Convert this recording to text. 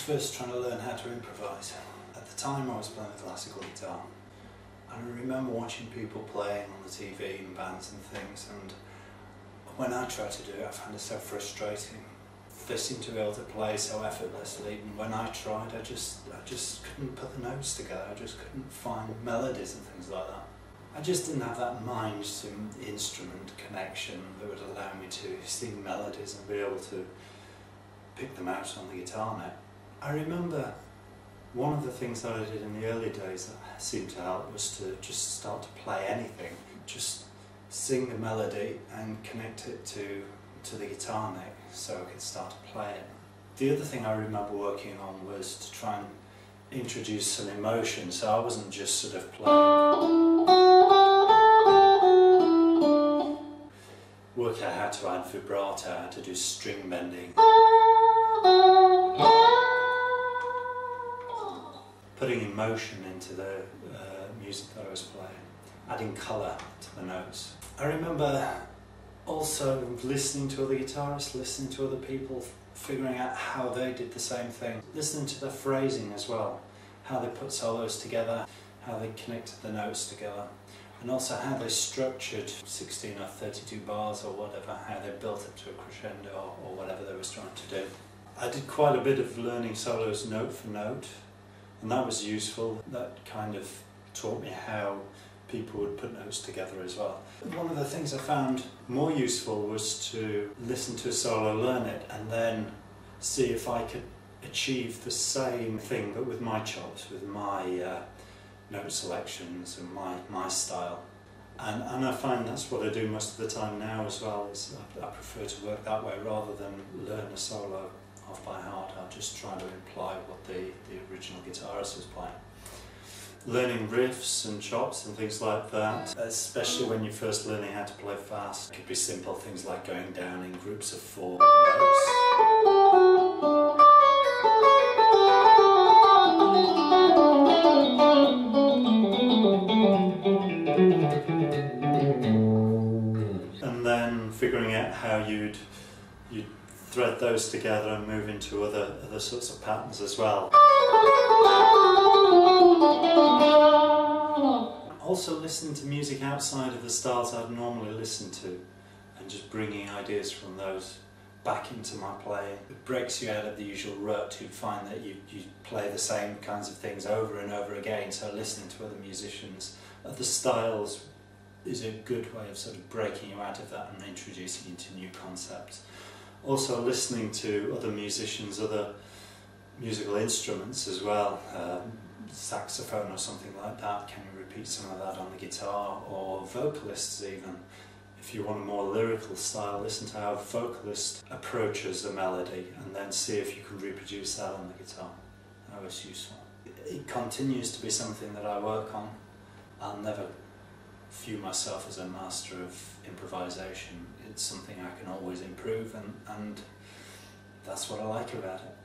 first trying to learn how to improvise. At the time I was playing the classical guitar. And I remember watching people playing on the TV and bands and things, and when I tried to do it I found it so frustrating. They seemed to be able to play so effortlessly, and when I tried I just couldn't put the notes together, I just couldn't find melodies and things like that. I just didn't have that mind to instrument connection that would allow me to sing melodies and be able to pick them out on the guitar neck. I remember one of the things that I did in the early days that seemed to help was to just start to play anything. Just sing the melody and connect it to the guitar neck so I could start to play it. The other thing I remember working on was to try and introduce some emotion, so I wasn't just sort of playing. Work out how to add vibrato, how to do string bending. Putting emotion into the music that I was playing, adding colour to the notes. I remember also listening to other guitarists, listening to other people, figuring out how they did the same thing. Listening to the phrasing as well, how they put solos together, how they connected the notes together, and also how they structured 16 or 32 bars or whatever, how they built it to a crescendo or whatever they were trying to do. I did quite a bit of learning solos note for note, and that was useful. That kind of taught me how people would put notes together as well. One of the things I found more useful was to listen to a solo, learn it, and then see if I could achieve the same thing but with my chops, with my note selections and my style. And I find that's what I do most of the time now as well, is I prefer to work that way rather than learn a solo off by heart. I just try to imply what the original guitarist was playing. Learning riffs and chops and things like that, especially when you're first learning how to play fast. It could be simple things like going down in groups of 4 notes. And then figuring out how you'd thread those together and move into other sorts of patterns as well. Also listening to music outside of the styles I'd normally listen to and just bringing ideas from those back into my playing. It breaks you out of the usual rut. You find that you play the same kinds of things over and over again, so listening to other musicians, other styles is a good way of sort of breaking you out of that and introducing you to new concepts. Also listening to other musicians, other musical instruments as well, saxophone or something like that, can you repeat some of that on the guitar, or vocalists even. If you want a more lyrical style, listen to how a vocalist approaches a melody and then see if you can reproduce that on the guitar. That was useful. It continues to be something that I work on. I'll never view myself as a master of improvisation. It's something I can always improve, and that's what I like about it.